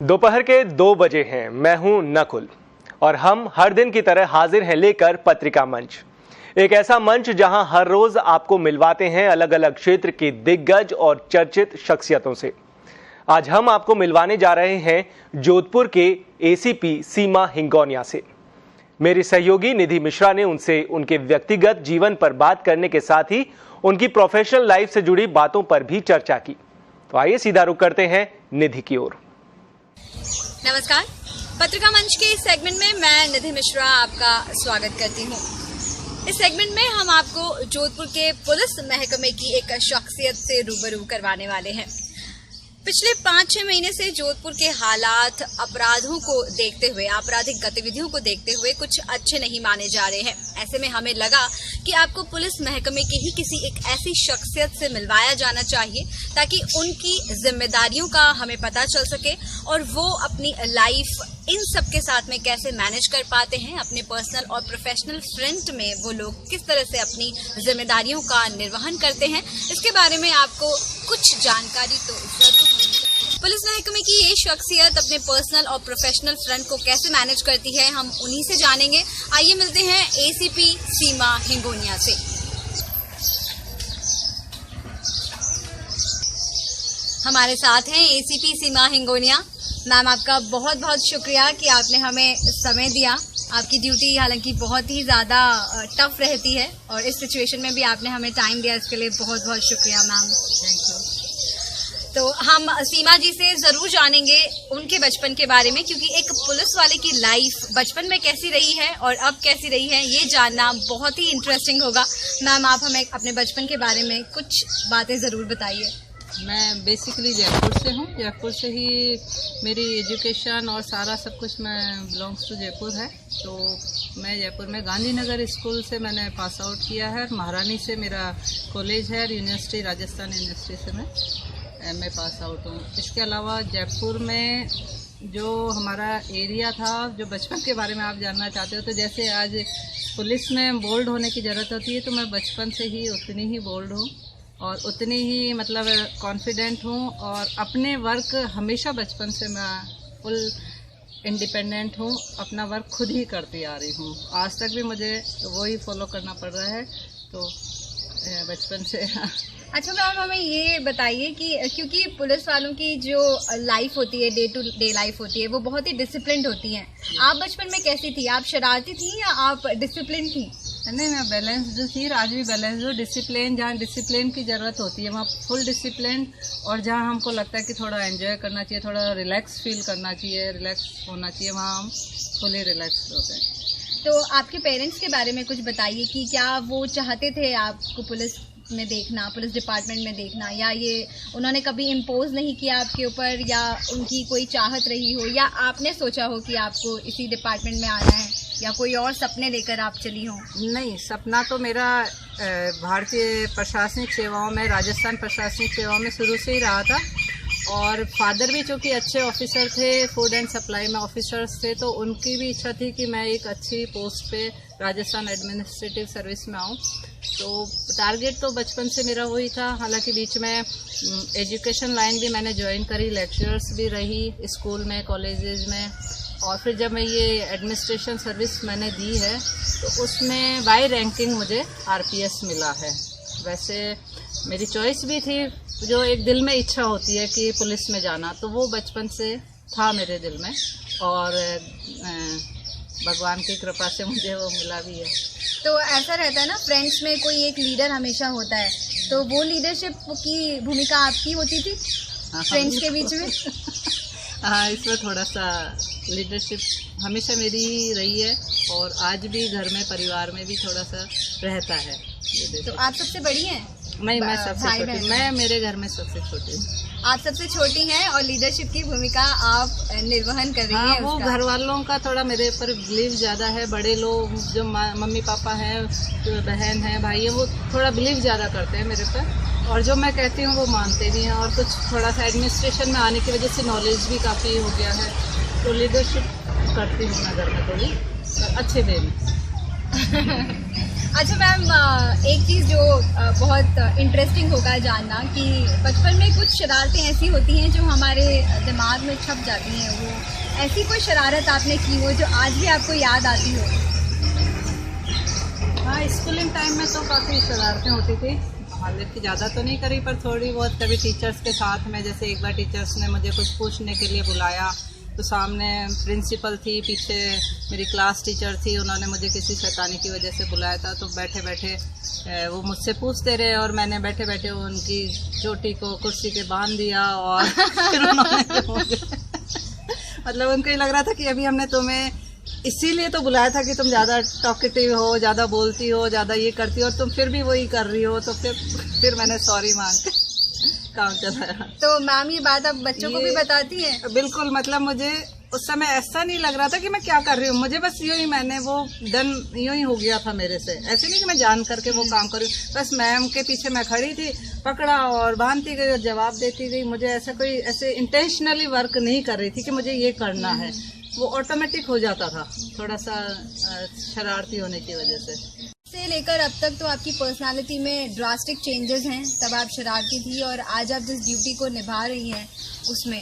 दोपहर के 2 बजे हैं। मैं हूं नकुल और हम हर दिन की तरह हाजिर हैं लेकर पत्रिका मंच, एक ऐसा मंच जहां हर रोज आपको मिलवाते हैं अलग अलग क्षेत्र की दिग्गज और चर्चित शख्सियतों से। आज हम आपको मिलवाने जा रहे हैं जोधपुर के एसीपी सीमा हिंगोनिया से। मेरी सहयोगी निधि मिश्रा ने उनसे उनके व्यक्तिगत जीवन पर बात करने के साथ ही उनकी प्रोफेशनल लाइफ से जुड़ी बातों पर भी चर्चा की। तो आइए सीधा रुख करते हैं निधि की ओर। नमस्कार, पत्रिका मंच के इस सेगमेंट में मैं निधि मिश्रा आपका स्वागत करती हूँ। इस सेगमेंट में हम आपको जोधपुर के पुलिस महकमे की एक शख्सियत से रूबरू करवाने वाले हैं। पिछले 5-6 महीने से जोधपुर के हालात अपराधों को देखते हुए, आपराधिक गतिविधियों को देखते हुए कुछ अच्छे नहीं माने जा रहे हैं। ऐसे में हमें लगा कि आपको पुलिस महकमे की ही किसी एक ऐसी शख्सियत से मिलवाया जाना चाहिए ताकि उनकी जिम्मेदारियों का हमें पता चल सके और वो अपनी लाइफ इन सब के साथ में कैसे मैनेज कर पाते हैं। अपने पर्सनल और प्रोफेशनल फ्रंट में वो लोग किस तरह से अपनी जिम्मेदारियों का निर्वहन करते हैं, इसके बारे में आपको कुछ जानकारी तो जरूर होगी। पुलिस महकमे की ये शख्सियत अपने पर्सनल और प्रोफेशनल फ्रंट को कैसे मैनेज करती है, हम उन्हीं से जानेंगे। आइए मिलते हैं एसीपी सीमा हिंगोनिया से। हमारे साथ हैं एसीपी सीमा हिंगोनिया। मैम, आपका बहुत बहुत शुक्रिया कि आपने हमें समय दिया। आपकी ड्यूटी हालांकि बहुत ही ज़्यादा टफ रहती है और इस सिचुएशन में भी आपने हमें टाइम दिया, इसके लिए बहुत बहुत शुक्रिया मैम। Thank you. तो हम सीमा जी से ज़रूर जानेंगे उनके बचपन के बारे में, क्योंकि एक पुलिस वाले की लाइफ बचपन में कैसी रही है और अब कैसी रही है, ये जानना बहुत ही इंटरेस्टिंग होगा। मैम, आप हमें अपने बचपन के बारे में कुछ बातें ज़रूर बताइए। मैं बेसिकली जयपुर से हूँ। जयपुर से ही मेरी एजुकेशन और सारा सब कुछ मैं बिलोंग्स टू जयपुर है। तो मैं जयपुर में गांधीनगर स्कूल से मैंने पास आउट किया है। महारानी से मेरा कॉलेज है, यूनिवर्सिटी राजस्थान यूनिवर्सिटी से मैं एमए पास आउट हूँ। इसके अलावा जयपुर में जो हमारा एरिया था, जो बचपन के बारे में आप जानना चाहते हो, तो जैसे आज पुलिस में बोल्ड होने की ज़रूरत होती है, तो मैं बचपन से ही उतनी ही बोल्ड हूँ और उतनी ही मतलब कॉन्फिडेंट हूँ। और अपने वर्क हमेशा बचपन से मैं फुल इंडिपेंडेंट हूँ, अपना वर्क खुद ही करती आ रही हूँ। आज तक भी मुझे वही फॉलो करना पड़ रहा है, तो बचपन से। अच्छा मैम, हमें ये बताइए कि क्योंकि पुलिस वालों की जो लाइफ होती है, डे टू डे लाइफ होती है, वो बहुत ही डिसिप्लिन्ड होती है। आप बचपन में कैसी थी? आप शरारती थी या आप डिसिप्लिन थी? नहीं, मैं बैलेंस जो थी, आज भी बैलेंस जो डिसिप्लिन, जहाँ डिसिप्लिन की ज़रूरत होती है वहाँ फुल डिसिप्लिन, और जहाँ हमको लगता है कि थोड़ा एंजॉय करना चाहिए, थोड़ा रिलैक्स फील करना चाहिए, रिलैक्स होना चाहिए, वहाँ हम फुली रिलैक्स होते हैं। तो आपके पेरेंट्स के बारे में कुछ बताइए कि क्या वो चाहते थे आपको पुलिस में देखना, पुलिस डिपार्टमेंट में देखना, या ये उन्होंने कभी इम्पोज नहीं किया आपके ऊपर, या उनकी कोई चाहत रही हो, या आपने सोचा हो कि आपको इसी डिपार्टमेंट में आना है, या कोई और सपने लेकर आप चली हो? नहीं, सपना तो मेरा भारतीय प्रशासनिक सेवाओं में, राजस्थान प्रशासनिक सेवाओं में शुरू से ही रहा था। और फादर भी चूँकि अच्छे ऑफिसर थे, फूड एंड सप्लाई में ऑफिसर्स थे, तो उनकी भी इच्छा थी कि मैं एक अच्छी पोस्ट पे राजस्थान एडमिनिस्ट्रेटिव सर्विस में आऊँ। तो टारगेट तो बचपन से मेरा वही था। हालांकि बीच में एजुकेशन लाइन भी मैंने ज्वाइन करी, लेक्चरर्स भी रही स्कूल में, कॉलेजेस में, और फिर जब मैं ये एडमिनिस्ट्रेशन सर्विस मैंने दी है तो उसमें बाय रैंकिंग मुझे आरपीएस मिला है। वैसे मेरी चॉइस भी थी, जो एक दिल में इच्छा होती है कि पुलिस में जाना, तो वो बचपन से था मेरे दिल में, और भगवान की कृपा से मुझे वो मिला भी है। तो ऐसा रहता है ना, फ्रेंड्स में कोई एक लीडर हमेशा होता है, तो वो लीडरशिप की भूमिका आपकी होती थी फ्रेंड्स के बीच में? हाँ, इसमें थोड़ा सा लीडरशिप हमेशा मेरी ही रही है, और आज भी घर में, परिवार में भी थोड़ा सा रहता है। तो आप सबसे बड़ी हैं? नहीं, मैं सबसे छोटी, मैं मेरे घर में सबसे छोटी हूँ। आप सबसे छोटी हैं और लीडरशिप की भूमिका आप निर्वहन कर रही हैं। हाँ, वो घर वालों का थोड़ा मेरे ऊपर बिलीव ज़्यादा है। बड़े लोग जो मम्मी पापा हैं, जो बहन है, भाई है, वो थोड़ा बिलीव ज़्यादा करते हैं मेरे पर, और जो मैं कहती हूँ वो मानते भी हैं। और कुछ थोड़ा सा एडमिनिस्ट्रेशन में आने की वजह से नॉलेज भी काफ़ी हो गया है, तो लीडरशिप करती हूँ मैं घर में थोड़ी अच्छे वे में। अच्छा मैम, एक चीज़ जो बहुत इंटरेस्टिंग होगा जानना कि बचपन में कुछ शरारतें ऐसी होती हैं जो हमारे दिमाग में छप जाती हैं, वो ऐसी कोई शरारत आपने की हो जो आज भी आपको याद आती हो? हाँ, स्कूलिंग टाइम में तो काफ़ी शरारतें होती थी, हालांकि ज़्यादा तो नहीं करी पर थोड़ी बहुत कभी टीचर्स के साथ में। जैसे एक बार टीचर्स ने मुझे कुछ पूछने के लिए बुलाया तो सामने प्रिंसिपल थी, पीछे मेरी क्लास टीचर थी, उन्होंने मुझे किसी शैतानी की वजह से बुलाया था। तो बैठे बैठे वो मुझसे पूछते रहे और मैंने बैठे बैठे उनकी चोटी को कुर्सी के बांध दिया और फिर उन्होंने मुझे मतलब उनको ये लग रहा था कि अभी हमने तुम्हें इसीलिए तो बुलाया था कि तुम ज़्यादा टॉकेटिव हो, ज़्यादा बोलती हो, ज़्यादा ये करती हो और तुम फिर भी वही कर रही हो। तो फिर मैंने सॉरी मांग के काम चलाया। तो मैम ये बात आप बच्चों को भी बताती हैं? बिल्कुल, मतलब मुझे उस समय ऐसा नहीं लग रहा था कि मैं क्या कर रही हूँ, मुझे बस यूँ ही मैंने वो डन यूँ ही हो गया था मेरे से। ऐसे नहीं कि मैं जान करके वो काम करूँ, बस मैम के पीछे मैं खड़ी थी, पकड़ा और बांधती गई और जवाब देती गई। मुझे ऐसे इंटेंशनली वर्क नहीं कर रही थी कि मुझे ये करना है, वो ऑटोमेटिक हो जाता था, थोड़ा सा शरारती होने की वजह से लेकर अब तक तो आपकी पर्सनालिटी में ड्रास्टिक चेंजेस हैं। तब आप शरारती थी और आज आप जिस ड्यूटी को निभा रही हैं उसमें,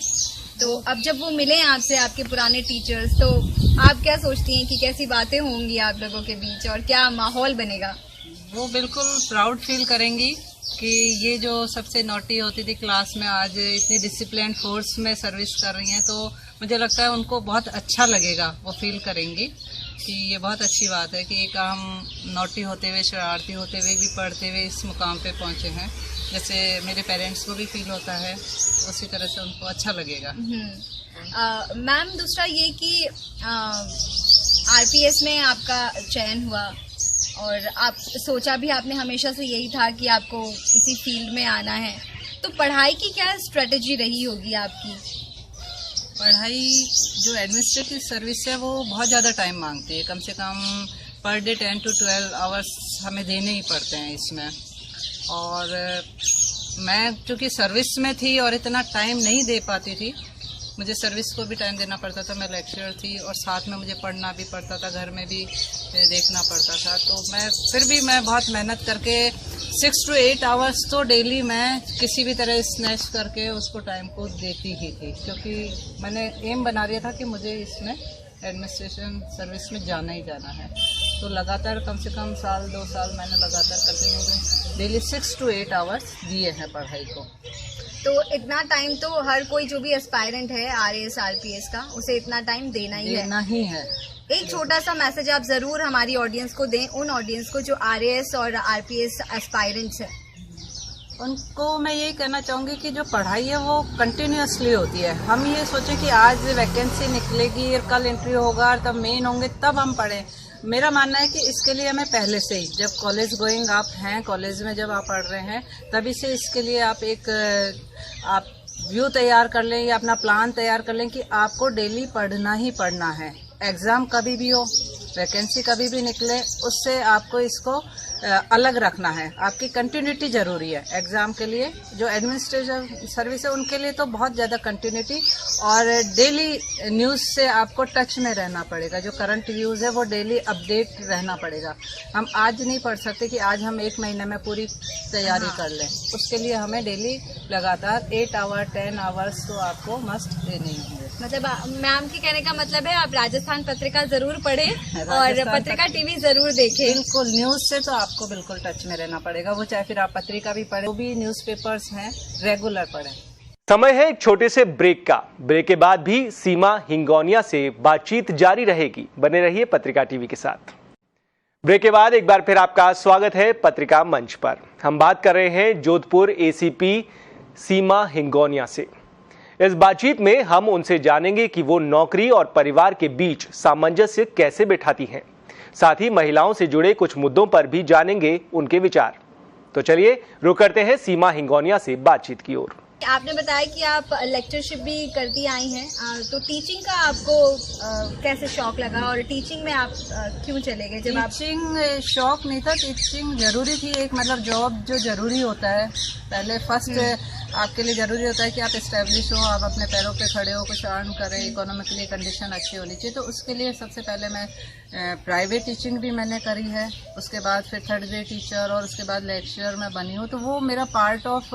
तो अब जब वो मिले आपसे आपके पुराने टीचर्स, तो आप क्या सोचती हैं कि कैसी बातें होंगी आप लोगों के बीच और क्या माहौल बनेगा? वो बिल्कुल प्राउड फील करेंगी कि ये जो सबसे नॉटी होती थी क्लास में आज इतनी डिसिप्लिन फोर्स में सर्विस कर रही हैं। तो मुझे लगता है उनको बहुत अच्छा लगेगा, वो फील करेंगी कि ये बहुत अच्छी बात है कि एक हम नॉटी होते हुए, शरारती होते हुए भी पढ़ते हुए इस मुकाम पे पहुंचे हैं। जैसे मेरे पेरेंट्स को भी फील होता है, उसी तरह से उनको अच्छा लगेगा। मैम, दूसरा ये कि आरपीएस में आपका चयन हुआ और आप सोचा भी आपने हमेशा से यही था कि आपको इसी फील्ड में आना है, तो पढ़ाई की क्या स्ट्रेटजी रही होगी आपकी? पढ़ाई जो एडमिनिस्ट्रेटिव सर्विस है वो बहुत ज़्यादा टाइम मांगती है, कम से कम पर डे 10 to 12 आवर्स हमें देने ही पड़ते हैं इसमें। और मैं चूँकि सर्विस में थी और इतना टाइम नहीं दे पाती थी, मुझे सर्विस को भी टाइम देना पड़ता था, मैं लेक्चरर थी और साथ में मुझे पढ़ना भी पड़ता था, घर में भी देखना पड़ता था। तो मैं बहुत मेहनत करके 6 to 8 आवर्स तो डेली मैं किसी भी तरह स्नैच करके उसको टाइम को देती ही थी, क्योंकि मैंने एम बना लिया था कि मुझे इसमें एडमिनिस्ट्रेशन सर्विस में जाना ही जाना है। तो लगातार कम से कम 1-2 साल मैंने लगातार कंटिन्यू डेली 6 to 8 आवर्स दिए हैं पढ़ाई को। तो इतना टाइम तो हर कोई जो भी एस्पायरेंट है आरएएस आरपीएस का, उसे इतना टाइम देना ही है। एक छोटा सा मैसेज आप जरूर हमारी ऑडियंस को दें, उन ऑडियंस को जो आरएएस और आरपीएस एस्पायरेंट्स है। उनको मैं यही कहना चाहूँगी कि जो पढ़ाई है वो कंटिन्यूसली होती है। हम ये सोचें कि आज वैकेंसी निकलेगी और कल इंटरव्यू होगा और तब मेन होंगे तब हम पढ़ें। मेरा मानना है कि इसके लिए हमें पहले से ही, जब कॉलेज गोइंग आप हैं, कॉलेज में जब आप पढ़ रहे हैं, तभी से इसके लिए आप व्यू तैयार कर लें या अपना प्लान तैयार कर लें कि आपको डेली पढ़ना ही पढ़ना है। एग्ज़ाम कभी भी हो, वैकेंसी कभी भी निकले, उससे आपको इसको अलग रखना है। आपकी कंटिन्यूटी ज़रूरी है एग्ज़ाम के लिए। जो एडमिनिस्ट्रेटिव सर्विस है उनके लिए तो बहुत ज़्यादा कंटिन्यूटी और डेली न्यूज़ से आपको टच में रहना पड़ेगा। जो करंट न्यूज़ है वो डेली अपडेट रहना पड़ेगा। हम आज नहीं पढ़ सकते कि आज हम 1 महीने में पूरी तैयारी कर लें। उसके लिए हमें डेली लगातार 8 आवर 10 आवर्स तो आपको मस्ट देने ही होंगे। मतलब मैम के कहने का मतलब है आप राजस्थान पत्रिका जरूर पढ़ें और पत्रिका टीवी जरूर देखें। बिल्कुल, न्यूज़ से तो आपको बिल्कुल टच में रहना पड़ेगा, वो चाहे फिर आप पत्रिका भी पढ़ें, वो भी न्यूज़पेपर्स हैं रेगुलर पढ़ें। समय है एक छोटे से ब्रेक का। ब्रेक के बाद भी सीमा हिंगोनिया से बातचीत जारी रहेगी। बने रहिए पत्रिका टीवी के साथ। ब्रेक के बाद एक बार फिर आपका स्वागत है पत्रिका मंच पर। हम बात कर रहे हैं जोधपुर एसीपी सीमा हिंगोनिया से। इस बातचीत में हम उनसे जानेंगे कि वो नौकरी और परिवार के बीच सामंजस्य कैसे बिठाती हैं। साथ ही महिलाओं से जुड़े कुछ मुद्दों पर भी जानेंगे उनके विचार। तो चलिए रुक करते हैं सीमा हिंगोनिया से बातचीत की ओर। आपने बताया कि आप लेक्चरशिप भी करती आई हैं, तो टीचिंग का आपको कैसे शौक लगा और टीचिंग में आप क्यों चले गए? जब टीचिंग शौक नहीं था, टीचिंग जरूरी थी, एक मतलब जॉब जो जरूरी होता है पहले फर्स्ट आपके लिए जरूरी होता है कि आप एस्टेब्लिश हो, आप अपने पैरों पे खड़े हो, कुछ अर्न करें, इकोनॉमिकली कंडीशन अच्छी होनी चाहिए। तो उसके लिए सबसे पहले मैं प्राइवेट टीचिंग भी मैंने करी है, उसके बाद फिर थर्ड ग्रेड टीचर और उसके बाद लेक्चरर मैं बनी हूँ। तो वो मेरा पार्ट ऑफ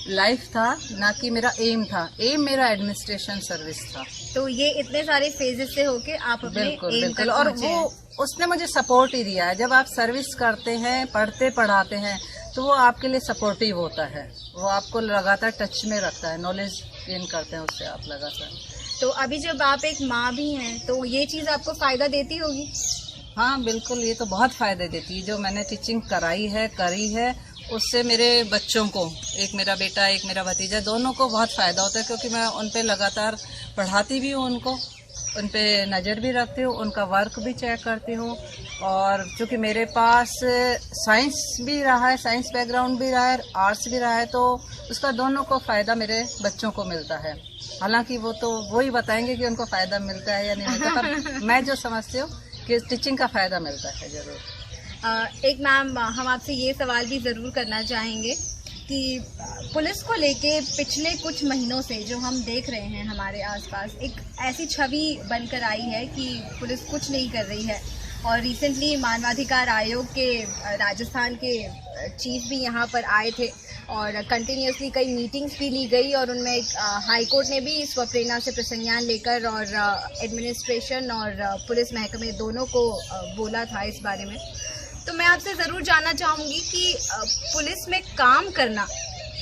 लाइफ था, ना कि मेरा एम था। एम मेरा एडमिनिस्ट्रेशन सर्विस था। तो ये इतने सारे फेजेस से होके आप अपने बिल्कुल एम बिल्कुल, तक और पहुंचे वो हैं। उसने मुझे सपोर्ट ही दिया है। जब आप सर्विस करते हैं, पढ़ते पढ़ाते हैं, तो वो आपके लिए सपोर्टिव होता है, वो आपको लगातार टच में रखता है, नॉलेज गेन करते हैं उससे आप लगातार। तो अभी जब आप एक माँ भी हैं तो ये चीज़ आपको फायदा देती होगी? हाँ बिल्कुल, ये तो बहुत फायदे देती है। जो मैंने टीचिंग करी है उससे मेरे बच्चों को, एक मेरा बेटा एक मेरा भतीजा, दोनों को बहुत फ़ायदा होता है, क्योंकि मैं उन पे लगातार पढ़ाती भी हूँ, उनको उन पे नज़र भी रखती हूँ, उनका वर्क भी चेक करती हूँ। और चूँकि मेरे पास साइंस भी रहा है, साइंस बैकग्राउंड भी रहा है, आर्ट्स भी रहा है, तो उसका दोनों को फ़ायदा मेरे बच्चों को मिलता है। हालांकि वो तो वही बताएंगे कि उनको फ़ायदा मिलता है या नहीं मिलता, पर मैं जो समझती हूँ कि टीचिंग का फ़ायदा मिलता है ज़रूर। एक मैम, हम आपसे ये सवाल भी ज़रूर करना चाहेंगे कि पुलिस को लेके पिछले कुछ महीनों से जो हम देख रहे हैं हमारे आसपास, एक ऐसी छवि बनकर आई है कि पुलिस कुछ नहीं कर रही है। और रिसेंटली मानवाधिकार आयोग के राजस्थान के चीफ भी यहाँ पर आए थे और कंटिन्यूसली कई मीटिंग्स भी ली गई, और उनमें हाई कोर्ट ने भी स्वप्रेरणा से प्रसंज्ञान लेकर और एडमिनिस्ट्रेशन और पुलिस महकमे दोनों को बोला था इस बारे में। तो मैं आपसे ज़रूर जानना चाहूँगी कि पुलिस में काम करना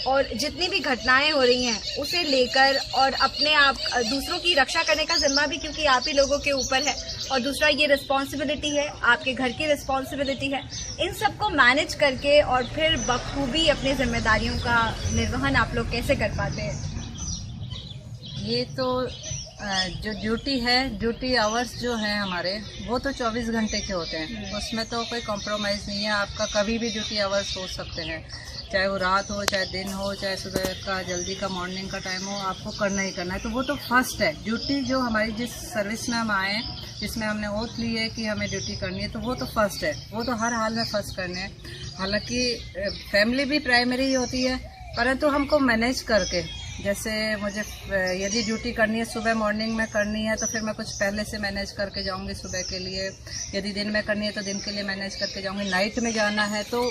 और जितनी भी घटनाएं हो रही हैं उसे लेकर, और अपने आप दूसरों की रक्षा करने का जिम्मा भी क्योंकि आप ही लोगों के ऊपर है, और दूसरा ये रिस्पॉन्सिबिलिटी है, आपके घर की रिस्पॉन्सिबिलिटी है, इन सबको मैनेज करके और फिर बखूबी अपनी जिम्मेदारियों का निर्वहन आप लोग कैसे कर पाते हैं? ये तो जो ड्यूटी है, ड्यूटी आवर्स जो हैं हमारे, वो तो 24 घंटे के होते हैं, उसमें तो कोई कॉम्प्रोमाइज़ नहीं है। आपका कभी भी ड्यूटी आवर्स हो सकते हैं, चाहे वो रात हो, चाहे दिन हो, चाहे सुबह का जल्दी का मॉर्निंग का टाइम हो, आपको करना ही करना है। तो वो तो फर्स्ट है ड्यूटी, जो हमारी जिस सर्विस में हम आए, जिसमें हमने ओथ ली है कि हमें ड्यूटी करनी है, तो वो तो फर्स्ट है, वो तो हर हाल में फर्स्ट करने है। हालांकि फैमिली भी प्राइमरी ही होती है, परंतु हमको मैनेज करके, जैसे मुझे यदि ड्यूटी करनी है सुबह मॉर्निंग में करनी है, तो फिर मैं कुछ पहले से मैनेज करके जाऊंगी सुबह के लिए। यदि दिन में करनी है तो दिन के लिए मैनेज करके जाऊंगी। नाइट में जाना है तो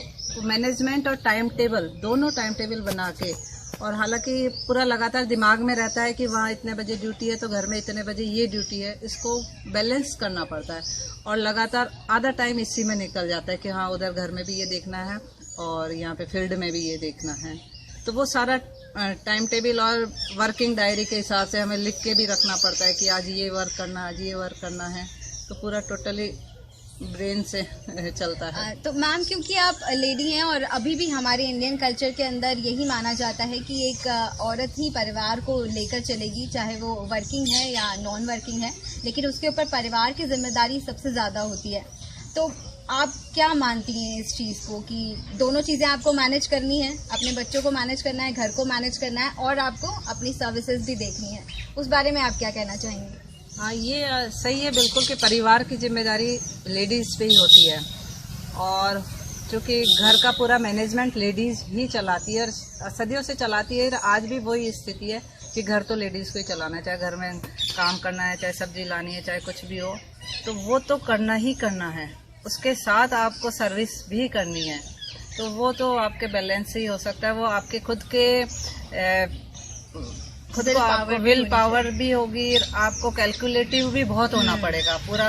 मैनेजमेंट और टाइम टेबल, दोनों टाइम टेबल बना के, और हालांकि पूरा लगातार दिमाग में रहता है कि वहाँ इतने बजे ड्यूटी है तो घर में इतने बजे ये ड्यूटी है, इसको बैलेंस करना पड़ता है। और लगातार आधा टाइम इसी में निकल जाता है कि हाँ उधर घर में भी ये देखना है और यहाँ पे फील्ड में भी ये देखना है। तो वो सारा टाइम टेबल और वर्किंग डायरी के हिसाब से हमें लिख के भी रखना पड़ता है कि आज ये वर्क करना, आज ये वर्क करना है। तो पूरा टोटली ब्रेन से चलता है। तो मैम, क्योंकि आप लेडी हैं और अभी भी हमारे इंडियन कल्चर के अंदर यही माना जाता है कि एक औरत ही परिवार को लेकर चलेगी, चाहे वो वर्किंग है या नॉन वर्किंग है, लेकिन उसके ऊपर परिवार की जिम्मेदारी सबसे ज़्यादा होती है। तो आप क्या मानती हैं इस चीज़ को कि दोनों चीज़ें आपको मैनेज करनी है, अपने बच्चों को मैनेज करना है, घर को मैनेज करना है, और आपको अपनी सर्विसेज भी देखनी है? उस बारे में आप क्या कहना चाहेंगे? हाँ, ये सही है बिल्कुल कि परिवार की जिम्मेदारी लेडीज़ पे ही होती है, और चूँकि घर का पूरा मैनेजमेंट लेडीज़ ही चलाती है और सदियों से चलाती है। आज भी वही स्थिति है कि घर तो लेडीज़ को ही चलाना है, चाहे घर में काम करना है, चाहे सब्जी लानी है, चाहे कुछ भी हो, तो वो तो करना ही करना है। उसके साथ आपको सर्विस भी करनी है, तो वो तो आपके बैलेंस से ही हो सकता है। वो आपके खुद के विल पावर भी होगी, आपको कैलकुलेटिव भी बहुत होना पड़ेगा, पूरा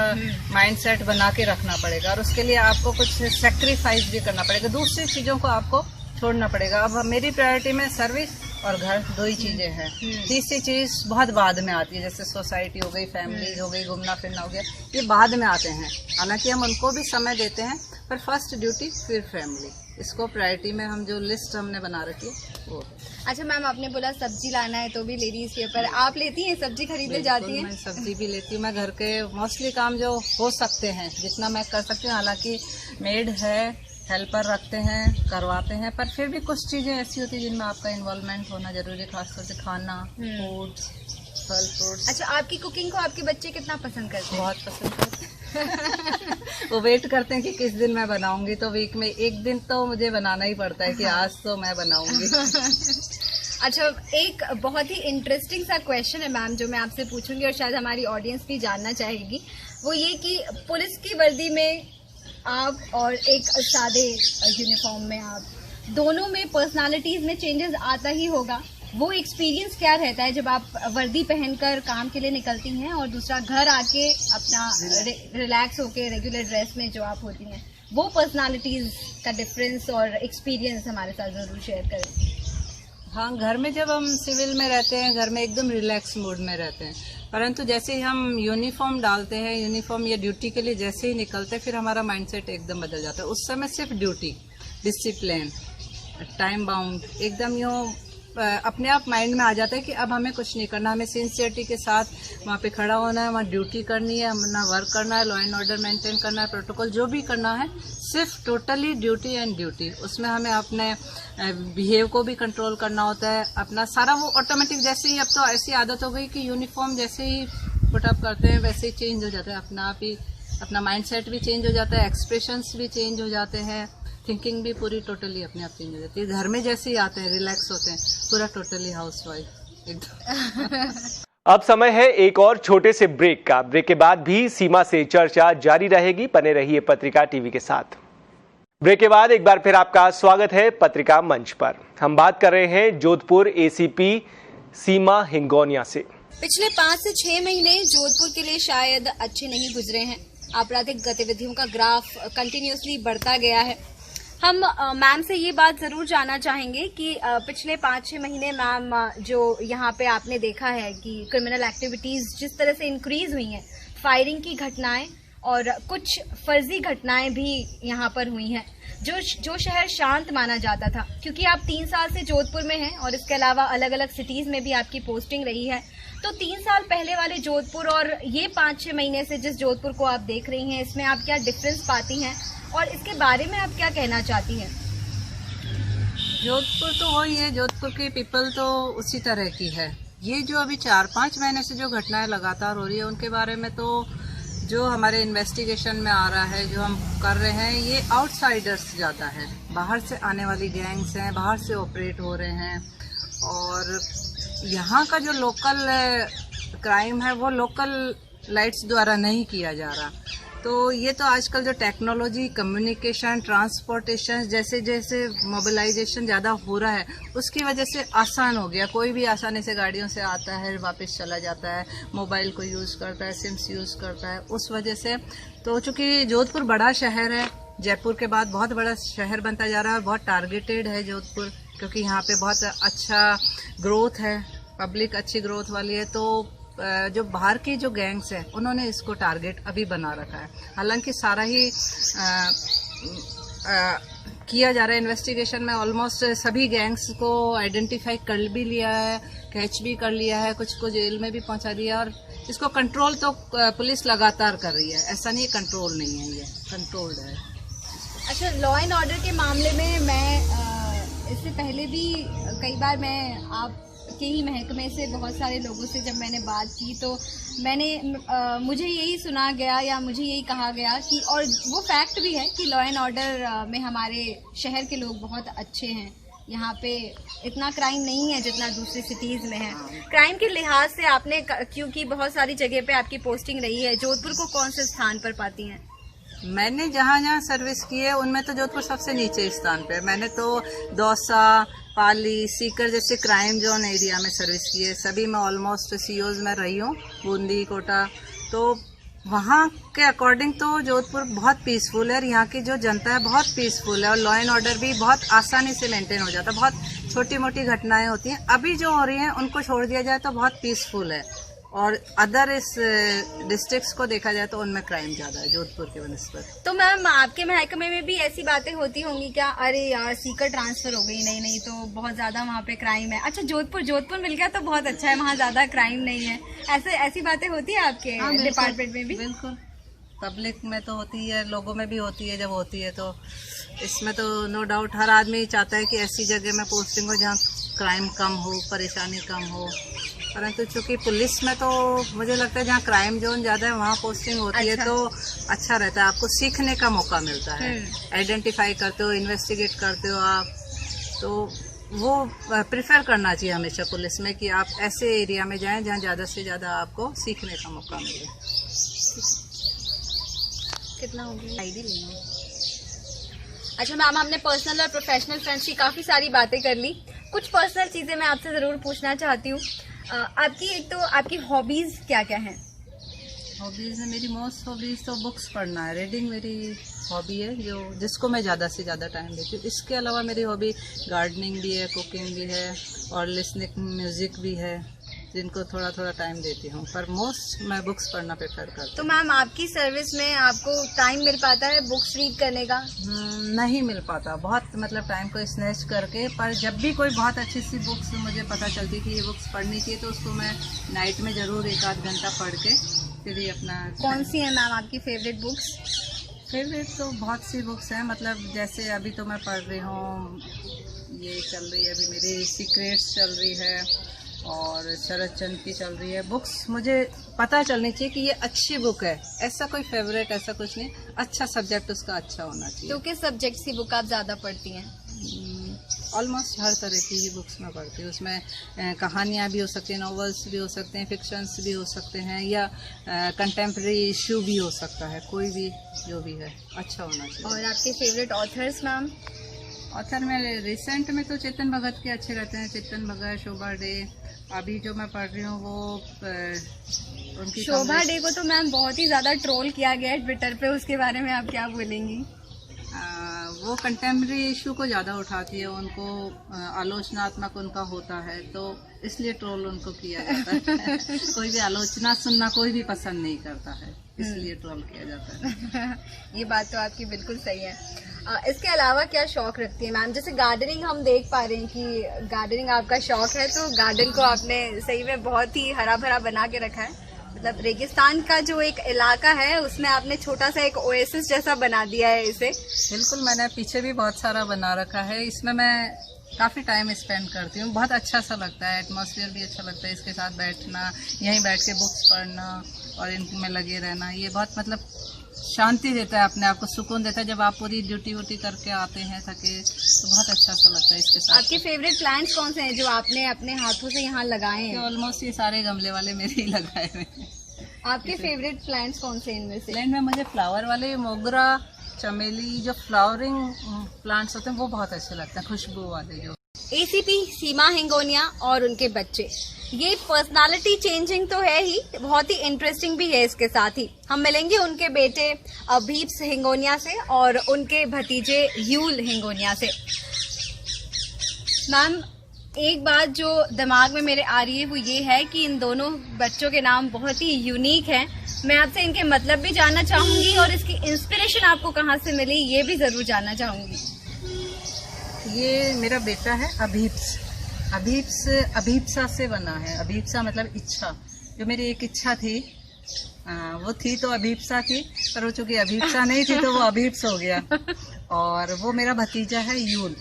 माइंडसेट बना के रखना पड़ेगा, और उसके लिए आपको कुछ सेक्रीफाइस भी करना पड़ेगा, दूसरी चीज़ों को आपको छोड़ना पड़ेगा। अब मेरी प्रायोरिटी में सर्विस और घर, दो ही चीज़ें हैं। तीसरी चीज़ बहुत बाद में आती है, जैसे सोसाइटी हो गई, फैमिली हो गई, घूमना फिरना हो गया, ये बाद में आते हैं। हालांकि हम उनको भी समय देते हैं, पर फर्स्ट ड्यूटी फिर फैमिली, इसको प्रायोरिटी में हम जो लिस्ट हमने बना रखी है वो। अच्छा मैम, आपने बोला सब्जी लाना है तो भी लेडीज के ऊपर, आप लेती हैं सब्जी खरीदने जाती हैं? मैं सब्जी भी लेती हूँ। मैं घर के मोस्टली काम जो हो सकते हैं जितना मैं कर सकती हूँ, हालांकि मेड है, हेल्पर रखते हैं, करवाते हैं, पर फिर भी कुछ चीज़ें ऐसी होती हैं जिनमें आपका इन्वॉल्वमेंट होना जरूरी है, खासतौर से खाना, फूड, फल फ्रूट्स। अच्छा, आपकी कुकिंग को आपके बच्चे कितना पसंद करते हैं? बहुत पसंद करते हैं। वो वेट करते हैं कि किस दिन मैं बनाऊंगी, तो वीक में एक दिन तो मुझे बनाना ही पड़ता है कि आज तो मैं बनाऊंगी। अच्छा, एक बहुत ही इंटरेस्टिंग सा क्वेश्चन है मैम जो मैं आपसे पूछूंगी और शायद हमारी ऑडियंस भी जानना चाहेगी, वो ये कि पुलिस की वर्दी में आप और एक सादे यूनिफॉर्म में आप, दोनों में पर्सनालिटीज में चेंजेस आता ही होगा। वो एक्सपीरियंस क्या रहता है जब आप वर्दी पहनकर काम के लिए निकलती हैं और दूसरा घर आके अपना रिलैक्स होके रेगुलर ड्रेस में जो आप होती हैं, वो पर्सनालिटीज का डिफरेंस और एक्सपीरियंस हमारे साथ जरूर शेयर करें। हाँ, घर में जब हम सिविल में रहते हैं, घर में एकदम रिलैक्स मूड में रहते हैं, परंतु जैसे ही हम यूनिफॉर्म डालते हैं, यूनिफॉर्म या ड्यूटी के लिए जैसे ही निकलते हैं, फिर हमारा माइंडसेट एकदम बदल जाता है। उस समय सिर्फ ड्यूटी, डिसिप्लिन, टाइम बाउंड, एकदम यूँ अपने आप माइंड में आ जाता है कि अब हमें कुछ नहीं करना, हमें सिंसियरिटी के साथ वहाँ पे खड़ा होना है, वहाँ ड्यूटी करनी है, अपना वर्क करना है, लॉ एंड ऑर्डर मेंटेन करना है, प्रोटोकॉल जो भी करना है, सिर्फ टोटली ड्यूटी एंड ड्यूटी। उसमें हमें अपने बिहेव को भी कंट्रोल करना होता है, अपना सारा वो ऑटोमेटिक। जैसे ही अब तो ऐसी आदत हो गई कि यूनिफॉर्म जैसे ही पुटअप करते हैं वैसे ही चेंज हो जाता है, अपना आप ही अपना माइंडसेट भी चेंज हो जाता है, एक्सप्रेशंस भी चेंज हो जाते हैं, थिंकिंग भी पूरी टोटली अपने आप चेंज हो जाती है। घर में जैसे ही आते हैं, रिलैक्स होते हैं, पूरा टोटली हाउसवाइफ एकदम। अब समय है एक और छोटे से ब्रेक का। ब्रेक के बाद भी सीमा से चर्चा जारी रहेगी। बने रहिए पत्रिका टीवी के साथ। ब्रेक के बाद एक बार फिर आपका स्वागत है पत्रिका मंच पर। हम बात कर रहे हैं जोधपुर एसीपी सीमा हिंगोनिया से। पिछले 5 से 6 महीने जोधपुर के लिए शायद अच्छे नहीं गुजरे हैं। आपराधिक गतिविधियों का ग्राफ कंटिन्यूसली बढ़ता गया है। हम मैम से ये बात जरूर जानना चाहेंगे कि पिछले 5-6 महीने मैम जो यहाँ पे आपने देखा है कि क्रिमिनल एक्टिविटीज जिस तरह से इंक्रीज हुई हैं, फायरिंग की घटनाएं और कुछ फर्जी घटनाएं भी यहाँ पर हुई हैं, जो शहर शांत माना जाता था, क्योंकि आप 3 साल से जोधपुर में हैं और इसके अलावा अलग अलग सिटीज में भी आपकी पोस्टिंग रही है, तो 3 साल पहले वाले जोधपुर और ये 5-6 महीने से जिस जोधपुर को आप देख रही हैं, इसमें आप क्या डिफरेंस पाती हैं और इसके बारे में आप क्या कहना चाहती हैं? जोधपुर तो वही है, जोधपुर की पीपल तो उसी तरह की है। ये जो अभी 4-5 महीने से जो घटनाएं लगातार हो रही है, उनके बारे में तो जो हमारे इन्वेस्टिगेशन में आ रहा है, जो हम कर रहे हैं, ये आउटसाइडर्स ज़्यादा है, बाहर से आने वाली गैंग्स हैं, बाहर से ऑपरेट हो रहे हैं। और यहाँ का जो लोकल क्राइम है वो लोकल लाइट्स द्वारा नहीं किया जा रहा। तो ये तो आजकल जो टेक्नोलॉजी, कम्युनिकेशन, ट्रांसपोर्टेशन जैसे जैसे मोबिलाइजेशन ज़्यादा हो रहा है, उसकी वजह से आसान हो गया। कोई भी आसानी से गाड़ियों से आता है, वापस चला जाता है, मोबाइल को यूज़ करता है, सिम्स यूज़ करता है। उस वजह से तो चूँकि जोधपुर बड़ा शहर है, जयपुर के बाद बहुत बड़ा शहर बनता जा रहा है और बहुत टारगेटेड है जोधपुर, क्योंकि यहाँ पे बहुत अच्छा ग्रोथ है, पब्लिक अच्छी ग्रोथ वाली है। तो जो बाहर की जो गैंग्स है, उन्होंने इसको टारगेट अभी बना रखा है। हालांकि सारा ही किया जा रहा है इन्वेस्टिगेशन में, ऑलमोस्ट सभी गैंग्स को आइडेंटिफाई कर भी लिया है, कैच भी कर लिया है, कुछ को जेल में भी पहुंचा दिया, और इसको कंट्रोल तो पुलिस लगातार कर रही है। ऐसा नहीं कंट्रोल नहीं है, ये कंट्रोल्ड है। अच्छा, लॉ एंड ऑर्डर के मामले में मैं इससे पहले भी कई बार मैं आप के ही महकमे से बहुत सारे लोगों से जब मैंने बात की, तो मुझे यही सुना गया या मुझे यही कहा गया कि, और वो फैक्ट भी है कि लॉ एंड ऑर्डर में हमारे शहर के लोग बहुत अच्छे हैं। यहाँ पे इतना क्राइम नहीं है जितना दूसरी सिटीज में है। क्राइम के लिहाज से आपने, क्योंकि बहुत सारी जगह पे आपकी पोस्टिंग रही है, जोधपुर को कौन से स्थान पर पाती हैं? मैंने जहाँ जहाँ सर्विस की है उनमें तो जोधपुर सबसे नीचे स्थान पे। मैंने तो दौसा, पाली, सीकर जैसे क्राइम जोन एरिया में सर्विस की है। सभी में ऑलमोस्ट सीओज में रही हूँ, बूंदी, कोटा। तो वहाँ के अकॉर्डिंग तो जोधपुर बहुत पीसफुल है और यहाँ की जो जनता है बहुत पीसफुल है, और लॉ एंड ऑर्डर भी बहुत आसानी से मेंटेन हो जाता है। बहुत छोटी मोटी घटनाएं होती हैं, अभी जो हो रही हैं उनको छोड़ दिया जाए तो बहुत पीसफुल है। और अदर इस डिस्ट्रिक्ट्स को देखा जाए तो उनमें क्राइम ज्यादा है जोधपुर के बनस्पत। तो मैम, आपके महकमे में भी ऐसी बातें होती होंगी क्या? अरे यार, सीकर ट्रांसफर हो गई, नहीं तो बहुत ज्यादा वहाँ पे क्राइम है। अच्छा, जोधपुर मिल गया तो बहुत अच्छा है, वहाँ ज्यादा क्राइम नहीं है, ऐसी बातें होती है आपके डिपार्टमेंट में भी? बिल्कुल पब्लिक में तो होती है, लोगों में भी होती है, जब होती है तो इसमें तो नो डाउट हर आदमी चाहता है कि ऐसी जगह में पोस्टिंग हो जहाँ क्राइम कम हो, परेशानी कम हो। परंतु चूंकि पुलिस में तो मुझे लगता है जहाँ क्राइम जोन ज़्यादा है वहाँ पोस्टिंग होती है तो अच्छा रहता है, आपको सीखने का मौका मिलता है। आइडेंटिफाई करते हो, इन्वेस्टिगेट करते हो आप, तो वो प्रेफर करना चाहिए हमेशा पुलिस में कि आप ऐसे एरिया में जाएं जहाँ ज़्यादा से ज़्यादा आपको सीखने का मौका मिले। कितना हो गया? आईडी लेना। अच्छा मैम, हमने पर्सनल और प्रोफेशनल फ्रेंड्स की काफ़ी सारी बातें कर ली। कुछ पर्सनल चीज़ें मैं आपसे ज़रूर पूछना चाहती हूँ। आपकी एक तो आपकी हॉबीज़ क्या क्या हैं? हॉबीज़ है मेरी, मोस्ट हॉबीज़ तो बुक्स पढ़ना है, रीडिंग मेरी हॉबी है जिसको मैं ज़्यादा से ज़्यादा टाइम देती हूँ। इसके अलावा मेरी हॉबी गार्डनिंग भी है, कुकिंग भी है और लिसनिंग म्यूज़िक भी है, जिनको थोड़ा थोड़ा टाइम देती हूँ, पर मोस्ट मैं बुक्स पढ़ना प्रेफर करती हूँ। तो मैम आपकी सर्विस में आपको टाइम मिल पाता है बुक्स रीड करने का? नहीं मिल पाता, बहुत मतलब टाइम को स्नैच करके, पर जब भी कोई बहुत अच्छी सी बुक्स मुझे पता चलती कि ये बुक्स पढ़नी चाहिए तो उसको मैं नाइट में ज़रूर 1-8 घंटा पढ़ के फिर ही अपना। कौन सी है मैम आपकी फेवरेट बुक्स? फेवरेट तो बहुत सी बुक्स हैं, मतलब जैसे अभी तो मैं पढ़ रही हूँ, ये चल रही है अभी मेरी सीक्रेट्स चल रही है और शरद चंद्र की चल रही है। बुक्स मुझे पता चलनी चाहिए कि ये अच्छी बुक है, ऐसा कोई फेवरेट ऐसा कुछ नहीं, अच्छा सब्जेक्ट उसका अच्छा होना चाहिए। तो किस सब्जेक्ट की बुक आप ज़्यादा पढ़ती हैं? ऑलमोस्ट हर तरह की ही बुक्स मैं पढ़ती हूँ। उसमें कहानियाँ भी हो सकती हैं, नॉवेल्स भी हो सकते हैं, फिक्शंस भी हो सकते हैं, या कंटेम्प्रेरी इशू भी हो सकता है, कोई भी जो भी है अच्छा होना चाहिए। और आपके फेवरेट ऑथर्स मैम? ऑथर में रिसेंट में तो चेतन भगत के अच्छे रहते हैं, चेतन भगत, शोभा डे। अभी जो मैं पढ़ रही हूँ वो उनकी शोभा डे को तो मैम बहुत ही ज़्यादा ट्रोल किया गया है ट्विटर पे, उसके बारे में आप क्या बोलेंगी? वो कंटेम्प्रेरी इशू को ज़्यादा उठाती है, उनको आलोचनात्मक उनका होता है तो इसलिए ट्रोल उनको किया जाता है। कोई भी आलोचना सुनना कोई भी पसंद नहीं करता है, इसलिए ट्रोल किया जाता है। ये बात तो आपकी बिल्कुल सही है। इसके अलावा क्या शौक रखती है मैम? जैसे गार्डनिंग हम देख पा रहे हैं कि गार्डनिंग आपका शौक है, तो गार्डन को आपने सही में बहुत ही हरा भरा बना के रखा है। मतलब रेगिस्तान का जो एक इलाका है उसमें आपने छोटा सा एक ओएसिस जैसा बना दिया है इसे। बिल्कुल, मैंने पीछे भी बहुत सारा बना रखा है, इसमें मैं काफ़ी टाइम स्पेंड करती हूँ, बहुत अच्छा सा लगता है, एटमॉस्फेयर भी अच्छा लगता है, इसके साथ बैठना, यहीं बैठ के बुक्स पढ़ना और इनमें लगे रहना, ये बहुत मतलब शांति देता है, अपने आप को सुकून देता है। जब आप पूरी ड्यूटी वूटी करके आते हैं थके तो बहुत अच्छा सा लगता है इसके साथ। आपके फेवरेट प्लांट्स कौन से हैं जो आपने अपने हाथों से यहाँ लगाए हैं? ऑलमोस्ट ये सारे गमले वाले मेरे ही लगाए हुए हैं। आपके फेवरेट प्लांट्स कौन से इनमें से? प्लांट में मुझे फ्लावर वाले मोगरा, चमेली, जो फ्लावरिंग प्लांट्स होते हैं वो बहुत अच्छे लगते हैं, खुशबू वाले जो। एसीपी सीमा हिंगोनिया और उनके बच्चे, ये पर्सनालिटी चेंजिंग तो है ही, बहुत ही इंटरेस्टिंग भी है। इसके साथ ही हम मिलेंगे उनके बेटे अभीप्स हिंगोनिया से और उनके भतीजे यूल हिंगोनिया से। मैम, एक बात जो दिमाग में मेरे आ रही है वो ये है कि इन दोनों बच्चों के नाम बहुत ही यूनिक हैं। मैं आपसे इनके मतलब भी जानना चाहूंगी और इसकी इंस्पिरेशन आपको कहाँ से मिली ये भी जरूर जानना चाहूंगी। ये मेरा बेटा है अभीप्स, अभीप्सा से बना है। अभीप्सा मतलब इच्छा, जो मेरी एक इच्छा थी वो थी तो अभीप्सा थी, पर वो चूंकि अभीप्सा नहीं थी तो वो अभीप्स हो गया। और वो मेरा भतीजा है यूल।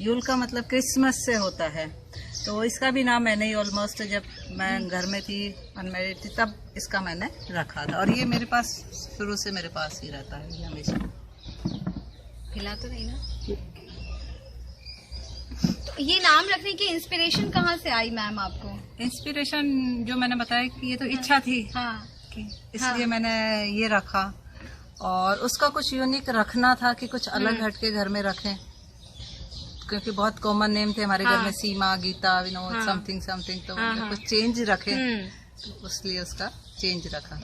यूल का मतलब क्रिसमस से होता है, तो इसका भी नाम मैंने ही ऑलमोस्ट जब मैं घर में थी, अनमैरिड थी, तब इसका मैंने रखा था। और ये मेरे पास शुरू से मेरे पास ही रहता है, ये हमेशा। हिला तो नहीं ना? तो ये नाम रखने की इंस्पिरेशन कहाँ से आई मैम आपको? इंस्पिरेशन जो मैंने बताया कि ये तो इच्छा थी, हाँ, इसलिए मैंने ये रखा। और उसका कुछ यूनिक रखना था कि कुछ अलग हटके घर में रखें, क्योंकि बहुत कॉमन नेम थे हमारे घर में, सीमा, गीता, विनोद, समथिंग समथिंग, तो कुछ चेंज रखे, तो इसलिए उसका चेंज रखा।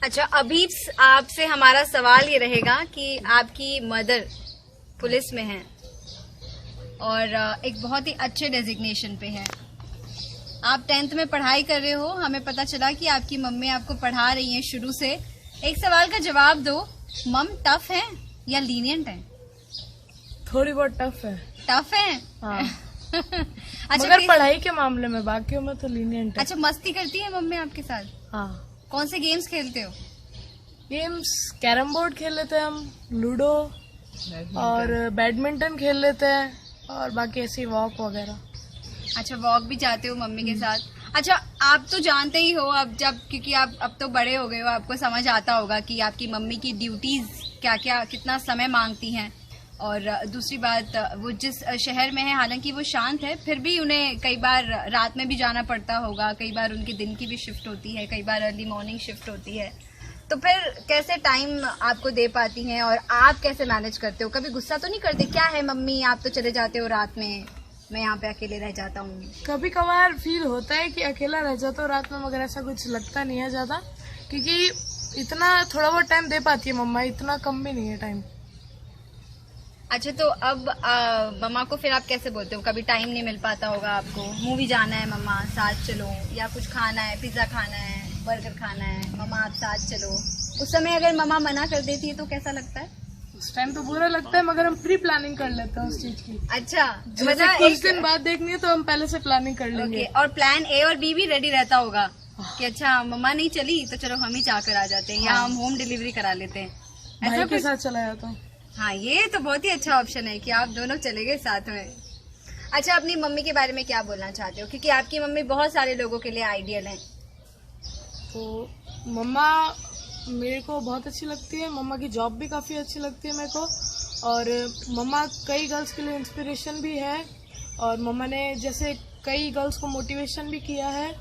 अच्छा, अभी आपसे हमारा सवाल ये रहेगा कि आपकी मदर पुलिस में है और एक बहुत ही अच्छे डेजिग्नेशन पे है, आप 10th में पढ़ाई कर रहे हो, हमें पता चला कि आपकी मम्मी आपको पढ़ा रही हैं शुरू से। एक सवाल का जवाब दो, मम टफ है या लीनियंट है? थोड़ी बहुत टफ है। टफ है? हाँ। अच्छा, मगर पढ़ाई के मामले में, बाकियों में तो लीनियंट है। अच्छा, मस्ती करती है मम्मी आपके साथ? हाँ। कौन से गेम्स खेलते हो? गेम्स कैरम बोर्ड खेल लेते हैं हम, लूडो और बैडमिंटन खेल लेते हैं, और बाकी ऐसी वॉक वगैरह। अच्छा, वॉक भी जाते हो मम्मी के साथ। अच्छा, आप तो जानते ही हो अब, क्योंकि आप अब तो बड़े हो गए हो, आपको समझ आता होगा कि आपकी मम्मी की ड्यूटीज क्या क्या कितना समय मांगती हैं। और दूसरी बात, वो जिस शहर में है, हालांकि वो शांत है, फिर भी उन्हें कई बार रात में भी जाना पड़ता होगा, कई बार उनके दिन की भी शिफ्ट होती है, कई बार अर्ली मॉर्निंग शिफ्ट होती है। तो फिर कैसे टाइम आपको दे पाती हैं और आप कैसे मैनेज करते हो? कभी गुस्सा तो नहीं करते, क्या है मम्मी आप तो चले जाते हो रात में, मैं यहाँ पे अकेले रह जाता हूँ? कभी कभार फील होता है कि अकेला रह जाता हूँ रात में, मगर ऐसा कुछ लगता नहीं है ज़्यादा, क्योंकि इतना थोड़ा बहुत टाइम दे पाती है मम्मा, इतना कम भी नहीं है टाइम। अच्छा, तो अब मम्मा को फिर आप कैसे बोलते हो? कभी टाइम नहीं मिल पाता होगा आपको, मूवी जाना है मम्मा साथ चलो, या कुछ खाना है, पिज्ज़ा खाना है, बर्गर खाना है, मम्मा आप साथ चलो। उस समय अगर मम्मा मना कर देती है तो कैसा लगता है? उस टाइम तो बुरा लगता है, मगर हम प्री प्लानिंग कर लेते हैं उस चीज की। अच्छा, मतलब कुछ दिन बाद देखनी है तो हम पहले से प्लानिंग कर लेंगे। और प्लान ए और बी भी रेडी रहता होगा कि अच्छा मम्मा नहीं चली तो चलो हम ही जाकर आ जाते हैं, या हम होम डिलीवरी करा लेते हैं, भाई के साथ चला जाता हूँ। हाँ, ये तो बहुत ही अच्छा ऑप्शन है कि आप दोनों चले गए साथ में। अच्छा, अपनी मम्मी के बारे में क्या बोलना चाहते हो? क्योंकि आपकी मम्मी बहुत सारे लोगों के लिए आइडियल है। तो मम्मा मेरे को बहुत अच्छी लगती है, मम्मा की जॉब भी काफ़ी अच्छी लगती है मेरे को, और मम्मा कई गर्ल्स के लिए इंस्पिरेशन भी है, और मम्मा ने जैसे कई गर्ल्स को मोटिवेशन भी किया है,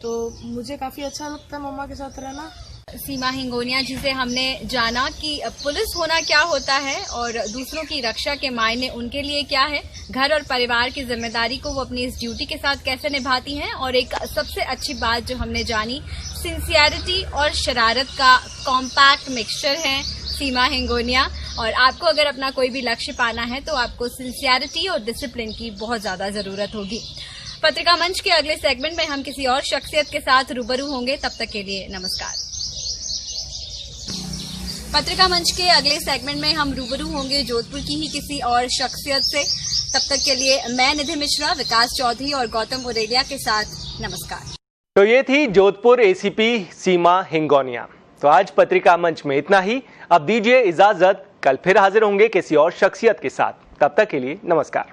तो मुझे काफ़ी अच्छा लगता है मम्मा के साथ रहना। सीमा हिंगोनिया जी से हमने जाना कि पुलिस होना क्या होता है और दूसरों की रक्षा के मायने उनके लिए क्या है, घर और परिवार की जिम्मेदारी को वो अपनी इस ड्यूटी के साथ कैसे निभाती हैं, और एक सबसे अच्छी बात जो हमने जानी, सिंसियरिटी और शरारत का कॉम्पैक्ट मिक्सचर है सीमा हिंगोनिया। और आपको अगर अपना कोई भी लक्ष्य पाना है तो आपको सिंसियरिटी और डिसिप्लिन की बहुत ज्यादा जरूरत होगी। पत्रिका मंच के अगले सेगमेंट में हम किसी और शख्सियत के साथ रूबरू होंगे, तब तक के लिए नमस्कार। पत्रिका मंच के अगले सेगमेंट में हम रूबरू होंगे जोधपुर की ही किसी और शख्सियत से। तब तक के लिए मैं निधि मिश्रा, विकास चौधरी और गौतम उरेलिया के साथ नमस्कार। तो ये थी जोधपुर एसीपी सीमा हिंगोनिया। तो आज पत्रिका मंच में इतना ही, अब दीजिए इजाजत, कल फिर हाजिर होंगे किसी और शख्सियत के साथ। तब तक के लिए नमस्कार।